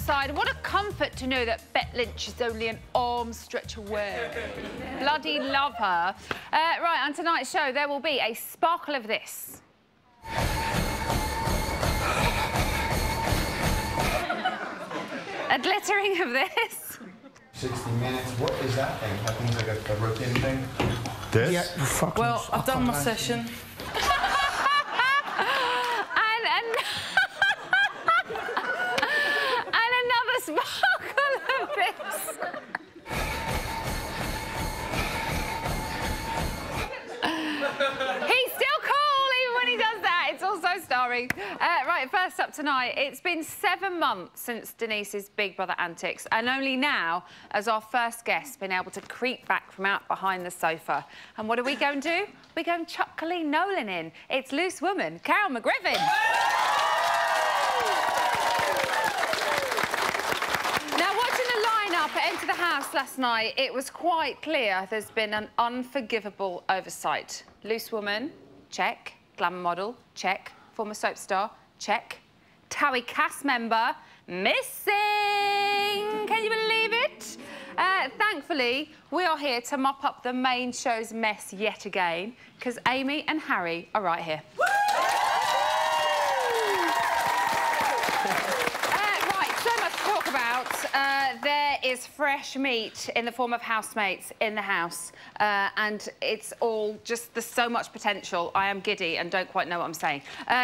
outside. What a comfort to know that Bet Lynch is only an arm's stretch away. Bloody love her. Right, on tonight's show, there will be a sparkle of this. A glittering of this. 60 minutes. What is that thing? That thing's like a routine thing? This? Yeah, well, I've done my session. And another sparkle of this. He's still cool even when he does that. It's all so starring. Right, first up tonight, it's been 7 months since Denise's Big Brother antics, and only now has our first guest been able to creep back from out behind the sofa. And what do we go and do? We go and chuck Colleen Nolan in. It's Loose Woman, Carol McGriffin. Now, watching the lineup at Enter the House last night, it was quite clear there's been an unforgivable oversight. Loose Woman, check. Glamour model, check. Former soap star, check. Towie cast member, missing! Can you believe it? Thankfully, we are here to mop up the main show's mess yet again, because Amy and Harry are right here. Right, so much to talk about. There is fresh meat in the form of housemates in the house, and it's all just, there's so much potential. I am giddy and don't quite know what I'm saying.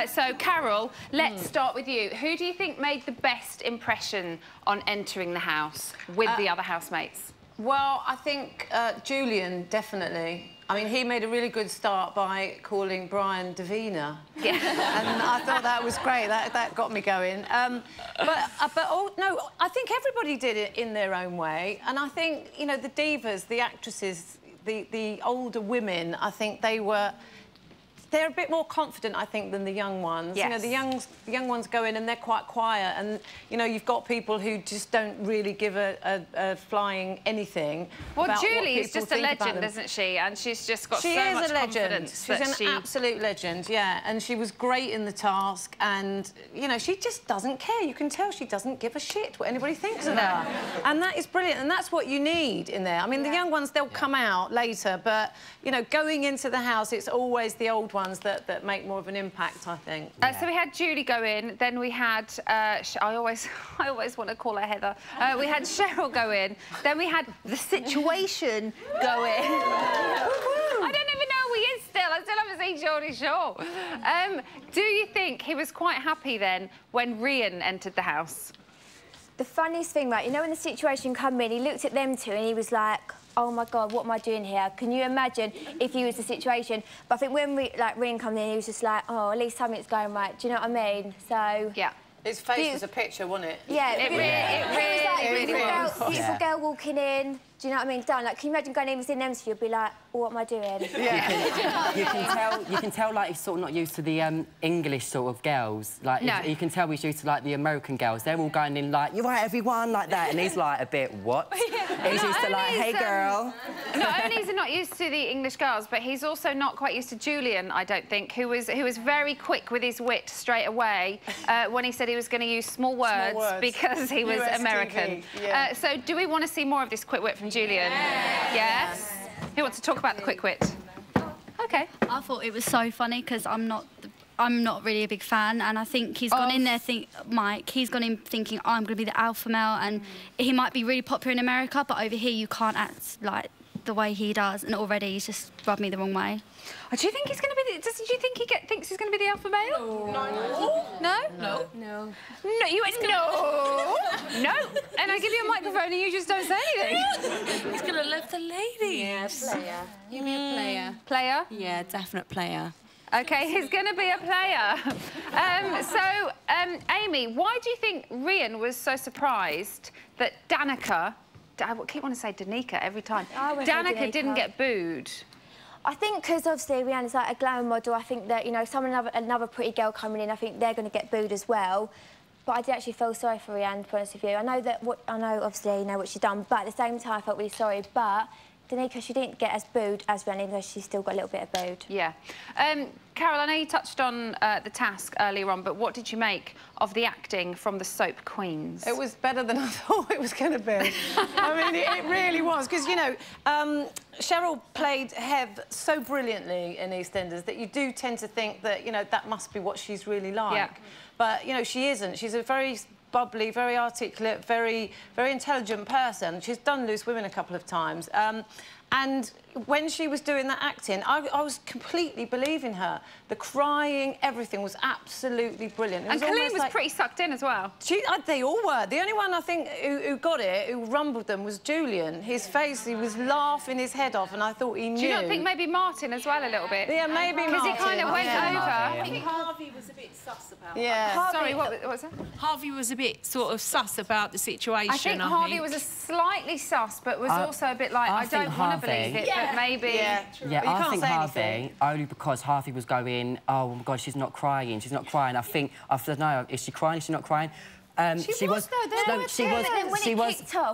So, Carol, let's start with you. Who do you think made the best impression on entering the house with the other housemates? Well, I think Julian, definitely. I mean, he made a really good start by calling Brian Davina. Yeah. And I thought that was great. That got me going. No, I think everybody did it in their own way. And I think, you know, the divas, the actresses, the older women, I think they're a bit more confident, I think, than the young ones. Yes. You know, the young ones go in and they're quite quiet, and you know, you've got people who just don't really give a flying anything. Well, about Julie what is just a people think about legend, them. isn't she? And she's just got so much confidence. She is a legend. confidence. She's an absolute legend, yeah. And she was great in the task, and you know, she just doesn't care. You can tell she doesn't give a shit what anybody thinks of her, and that is brilliant. And that's what you need in there. I mean, the young ones, they'll come out later, but you know, going into the house, it's always the old ones that make more of an impact, I think. So we had Julie go in, then we had I always want to call her Heather. We had Cheryl go in, then we had The Situation go in. I don't even know who he is still. I still haven't seen Geordie Shaw. Do you think he was quite happy then when Rhian entered the house? The funniest thing, right, you know, when The Situation come in, he looked at them two and he was like, oh my God, what am I doing here? Can you imagine if he was The Situation? But I think when Rhian came in, he was just like, oh, at least something's going right. Do you know what I mean? So yeah. His face was a picture, wasn't it? Yeah, it really was. Beautiful girl walking in. Do you know what I mean? Done. Like, can you imagine going in and seeing them two? You'd be like, oh, what am I doing? Yeah. You can tell, like, he's sort of not used to the English sort of girls. Like, no. You can tell he's used to, like, the American girls. They're all going in like, you're right, everyone, like that. And he's like a bit, what? Yeah. He's used to, like, hey, girl. Not only is he not used to the English girls, but he's also not quite used to Julian, I don't think, who was very quick with his wit straight away when he said he was going to use small words because he was US American. TV, yeah. So do we want to see more of this quick wit from Julian? Yes? Who wants to talk about the quick wit? OK. I thought it was so funny because I'm not really a big fan, and I think he's gone in there he's gone in thinking, oh, I'm going to be the alpha male, and he might be really popular in America, but over here you can't act like the way he does, and already he's just rubbed me the wrong way. Oh, do you think he's going to be do you think he thinks he's going to be the alpha male? No. No? No. No. No, you went no. No. And I give you a microphone and you just don't say anything. He's going to love the ladies. Yeah, player. He'll be a player. Player? Yeah, definite player. OK, he's going to be a player. Amy, why do you think Rhian was so surprised that Danica... I keep wanting to say Danica every time. Danica didn't get booed. I think because obviously Rhian's like a glamour model. I think that, you know, another pretty girl coming in, I think they're going to get booed as well. But I did actually feel sorry for Rhian, to be honest with you. I know obviously you know what she's done, but at the same time I felt really sorry. But Danica, she didn't get as booed as Ren, even though she still got a little bit of booed. Yeah. Carol, I know you touched on the task earlier on, but what did you make of the acting from the soap queens? It was better than I thought it was going to be. I mean, it really was, because, you know, Cheryl played Hev so brilliantly in EastEnders that you do tend to think that, you know, that must be what she's really like. Yeah. But, you know, she isn't. She's a very bubbly, very articulate, very intelligent person. She's done Loose Women a couple of times. And when she was doing that acting, I was completely believing her. The crying, everything was absolutely brilliant. And Colleen was pretty sucked in as well. They all were. The only one, I think, who got it, who rumbled them, was Julian. His face, he was laughing his head off, and I thought he knew. Do you not think maybe Martin as well, a little bit? Yeah, maybe Martin. Because he kind of went over. I think Harvey was a bit sus about Yeah. Sorry, what was that? Harvey was a bit sort of sus about the situation, I think Harvey was a slightly sus, but was also a bit like, I don't want to believe it, but maybe... Yeah, I think Harvey, only because Harvey was going, oh, my God, she's not crying, she's not crying. I think, I don't know, is she crying, is she not crying? She was though.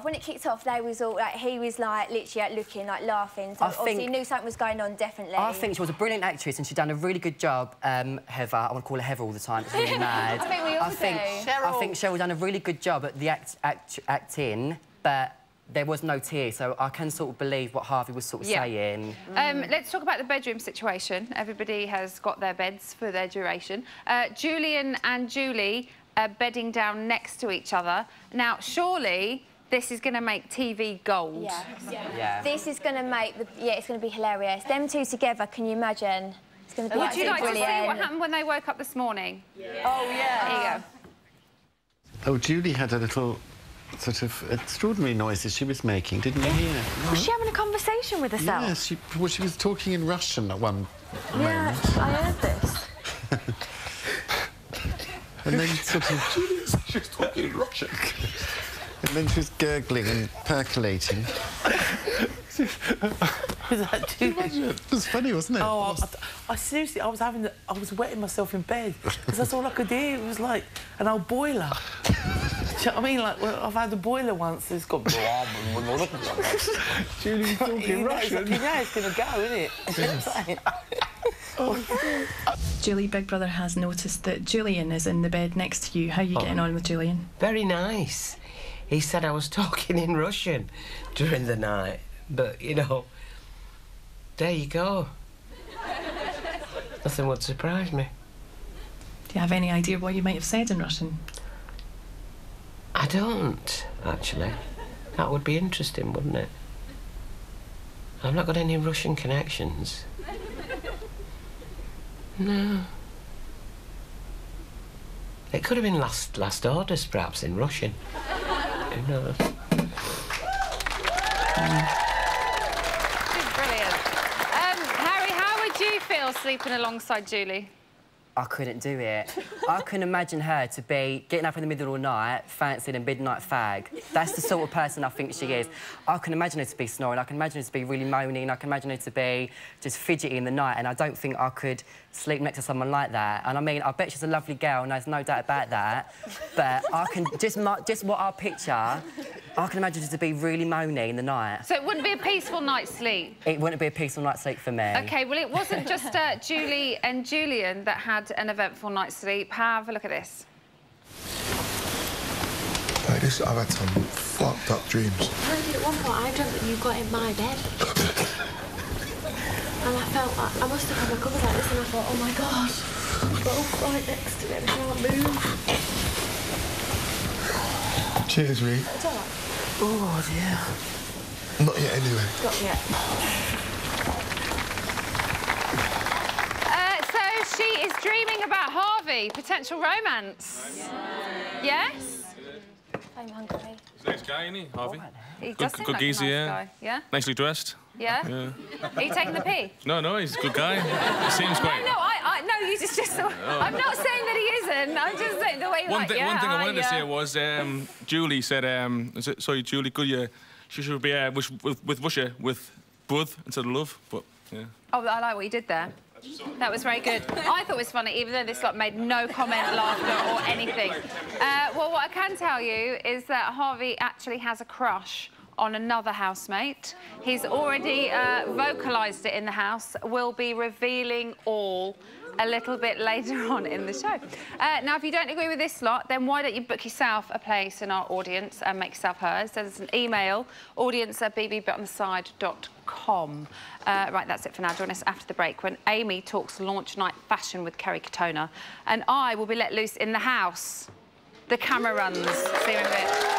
When it kicked off, they was all like, he was like literally looking, like laughing. So obviously he knew something was going on, definitely. I think she was a brilliant actress and she'd done a really good job. Heather, I want to call her Heather all the time. It's really mad. I think we all do. I think Cheryl done a really good job at the acting, but there was no tears, so I can sort of believe what Harvey was sort of saying. Let's talk about the bedroom situation. Everybody has got their beds for their duration. Julian and Julie bedding down next to each other. Now, surely this is going to make TV gold. Yeah. This is going to make it's going to be hilarious. Them two together, can you imagine? It's going to be absolutely brilliant. Would you like to see what happened when they woke up this morning? Oh, yeah. There you go. Oh, Julie had a little sort of extraordinary noises she was making, didn't you hear? Was she having a conversation with herself? Yes, she was talking in Russian at one moment. Yeah, I heard this. And then sort of... she was talking in Russian. And then she was gurgling and percolating. It was funny, wasn't it? Oh, I seriously, I was wetting myself in bed because that's all I could hear. It was like an old boiler. Do you know what I mean? Like, well, I've had a boiler once. It's got. Julie talking Russian. Yeah, it's gonna go, isn't it? Julie, Big Brother has noticed that Julian is in the bed next to you. How are you getting on with Julian? Very nice. He said I was talking in Russian during the night, but, you know, there you go. Nothing would surprise me. Do you have any idea what you might have said in Russian? I don't, actually. That would be interesting, wouldn't it? I've not got any Russian connections. No. It could have been last orders, perhaps, in Russian. Who knows? Brilliant. Harry, how would you feel sleeping alongside Julie? I couldn't do it. I couldn't imagine her to be getting up in the middle of the night, fancying a midnight fag. That's the sort of person I think she is. I can imagine her to be snoring, I can imagine her to be really moaning, I can imagine her to be just fidgety in the night, and I don't think I could sleep next to someone like that. And I mean, I bet she's a lovely girl, and there's no doubt about that, but I can, just what I picture, I can imagine her to be really moany in the night. So it wouldn't be a peaceful night's sleep? It wouldn't be a peaceful night's sleep for me. OK, well, it wasn't just Julie and Julian that had an eventful night's sleep. Have a look at this. Like this, I've had some fucked up dreams. Apparently at one point I dreamt that you got in my bed. And I felt like I must have had my covers like this and I thought, oh my God, both right next to it, I can't move. Cheers, Ree. It's all right. Oh, dear. Not yet, anyway. Not yet. So she is dreaming about Harvey, potential romance. Yes? I'm hungry. He's a nice guy, isn't he, Harvey? He does seem good like a geezer, nice yeah. guy. Yeah? Nicely dressed. Yeah? Yeah. Are you taking the pee? No, he's a good guy. He seems great. No, no, you just I'm not saying that he isn't. I'm just saying the way you One thing I wanted to say was, Julie said, sorry, Julie, she should be with Russia with bud instead of love, but, yeah. Oh, I like what you did there. That was very good. I thought it was funny, even though this lot made no comment, laughter or anything. Well, what I can tell you is that Harvey actually has a crush on another housemate. He's already vocalised it in the house. We'll be revealing all a little bit later on in the show. Now, if you don't agree with this lot, then why don't you book yourself a place in our audience and make yourself heard? Send us an email, audience@bbbutontheside.com. Right, that's it for now. Join us after the break when Amy talks launch night fashion with Kerry Katona, and I will be let loose in the house. The camera runs. See you in a bit.